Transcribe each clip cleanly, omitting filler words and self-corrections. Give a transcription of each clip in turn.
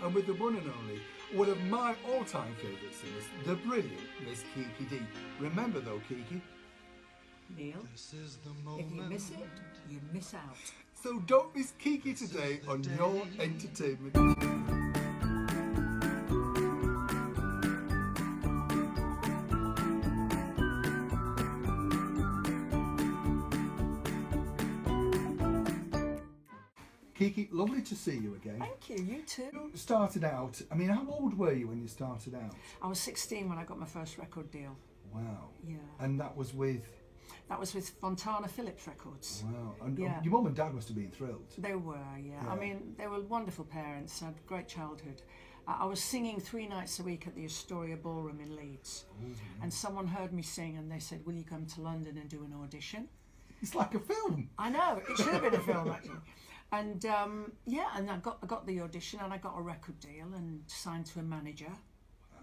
and with the one and only, one of my all-time favourite singers, the brilliant Miss Kiki Dee. Remember though, Kiki, Neil, if you miss it, you miss out. so don't miss Kiki today on your entertainment. Kiki, lovely to see you again. Thank you, you too. You started out, I mean, how old were you when you started out? I was 16 when I got my first record deal. Wow. Yeah. And that was with? That was with Fontana Phillips Records. Wow. And Yeah. your mum and dad must have been thrilled. They were, yeah. I mean, they were wonderful parents. I had a great childhood. I was singing 3 nights a week at the Astoria Ballroom in Leeds. And someone heard me sing and they said, will you come to London and do an audition? It's like a film. I know, it should have been a film actually. And yeah, and I got the audition and I got a record deal and signed to a manager. Wow.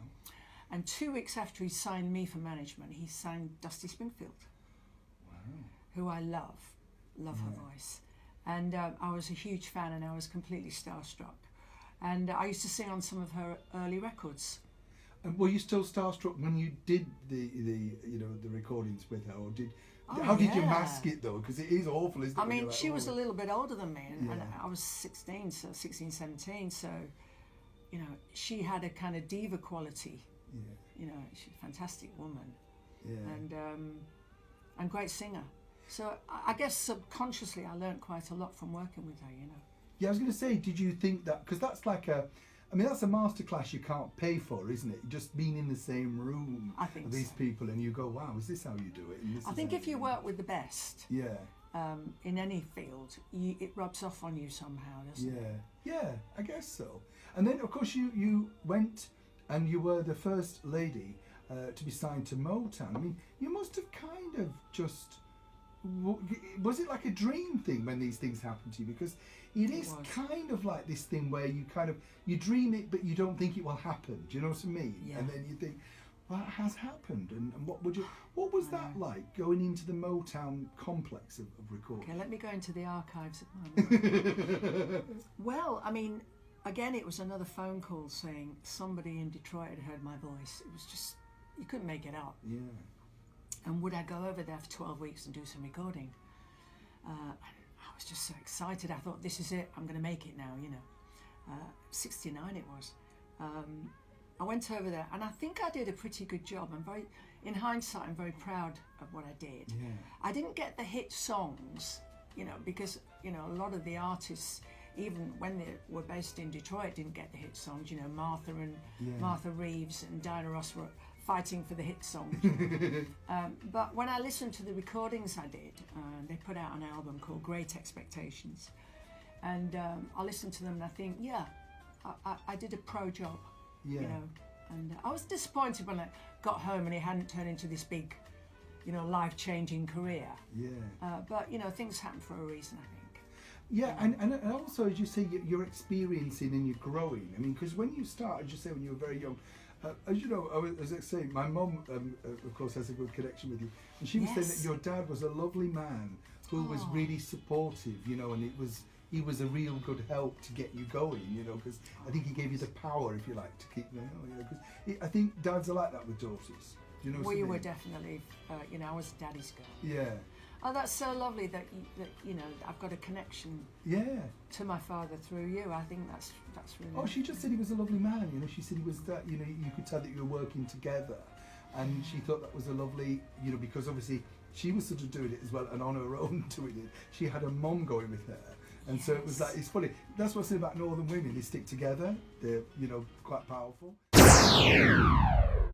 And 2 weeks after he signed me for management, he signed Dusty Springfield, who I love her voice. And I was a huge fan and I was completely starstruck. And I used to sing on some of her early records. And were you still starstruck when you did the recordings with her, or did? Oh, how did you yeah. mask it though? Because it is awful, isn't it? I mean, like, she was a little bit older than me, and Yeah. I was 16, 17, so, you know, she had a kind of diva quality. Yeah. You know, she's a fantastic woman, Yeah. and great singer. So I guess subconsciously I learnt quite a lot from working with her, you know. Yeah, I was going to say, did you think that, because that's like that's a masterclass you can't pay for, isn't it? Just being in the same room I think with these so. people and you go, wow, is this how you do it? And this I is think how if you do work with the best, it. in any field, it rubs off on you somehow, doesn't it? Yeah, I guess so. And then, of course, you went and you were the first lady to be signed to Motown. I mean, you must have kind of just... Was it like a dream thing when these things happen to you? Because it is kind of like this thing where you dream it, but you don't think it will happen. Do you know what I mean? Yeah. And then you think, well, it has happened. And what was that like, going into the Motown complex of recording? Okay, let me go into the archives at my moment. Well, I mean, again, it was another phone call saying somebody in Detroit had heard my voice. It was just, you couldn't make it up. Yeah. And would I go over there for 12 weeks and do some recording? I was just so excited. I thought, this is it. I'm going to make it now, you know. 69 it was. I went over there and I think I did a pretty good job. In hindsight, I'm very proud of what I did. Yeah. I didn't get the hit songs, you know, because, you know, a lot of the artists, even when they were based in Detroit, didn't get the hit songs. You know, Martha Reeves and Diana Ross were fighting for the hit songs. But when I listened to the recordings I did, they put out an album called Great Expectations. And I listened to them and I think, yeah, I did a pro job, Yeah. you know. And I was disappointed when I got home and it hadn't turned into this big, you know, life-changing career. Yeah. But, you know, things happen for a reason, I think. Yeah, and also, as you say, you're experiencing and you're growing. I mean, because when you start, as you say, when you were very young, as you know, as I say, my mum, of course, has a good connection with you. And she was saying that your dad was a lovely man who was really supportive, you know, and he was a real good help to get you going, you know, because I think he gave you the power, if you like, to keep going. You know, because I think dads are like that with daughters. You know, Well, you were definitely, you know, I was daddy's girl. Yeah. Oh, that's so lovely that you know, I've got a connection to my father through you. I think that's really. Oh, she just said he was a lovely man. You know, she said he was that. You know, you could tell that you were working together, and she thought that was a lovely. You know, because obviously she was sort of doing it as well, and on her own doing it. She had a mum going with her, and so it was like, it's funny. That's what I say about Northern women. They stick together. They're, you know, quite powerful.